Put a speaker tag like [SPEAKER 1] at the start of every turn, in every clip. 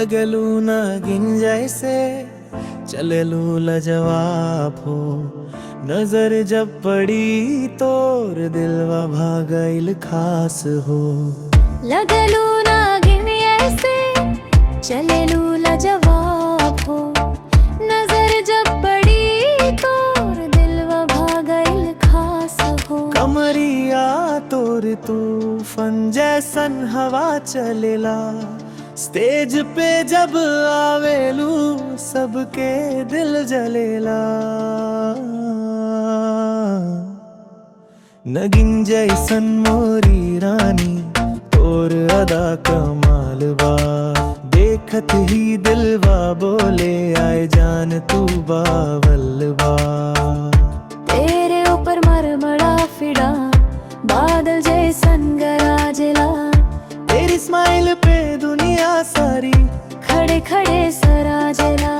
[SPEAKER 1] लगलू नागिन जैसे चललू लजवाब हो। नजर जब पड़ी तोर दिलवा भागइल खास हो।
[SPEAKER 2] लगलू नागिन ऐसे चलेलू लजवाब हो। नजर जब पड़ी तोर दिलवा भागइल खास हो।
[SPEAKER 1] कमरिया तोर तूफान जैसन हवा चलेला। स्टेज पे जब आवेलू सबके दिल जलेला। नगिन जैसन मोरी रानी तोर अदा कमाल बा। देखत ही दिलवा बोले आए जान तू बावल बा।
[SPEAKER 2] तेरे ऊपर मरमरा फिरा बादल जैसन गराजला।
[SPEAKER 1] तेरी स्माइल पे दुनिया सारी
[SPEAKER 2] खड़े खड़े सराजला।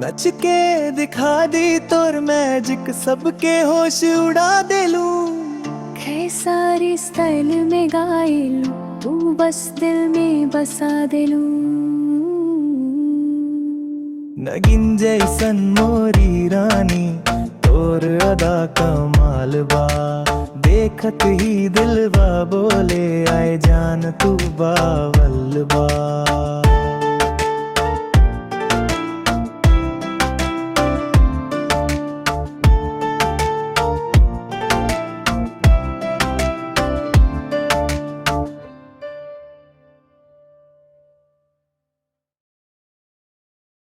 [SPEAKER 1] नच के दिखा दी तोर मैजिक सबके होश उड़ा देलू।
[SPEAKER 2] सारी स्टाइल में गाइलू तू बस दिल में बसा देलू।
[SPEAKER 1] नगिन जैसन मोरी रानी तोर अदा कमाल बा। देखत ही दिलवा बोले आए जान तू बावल बा।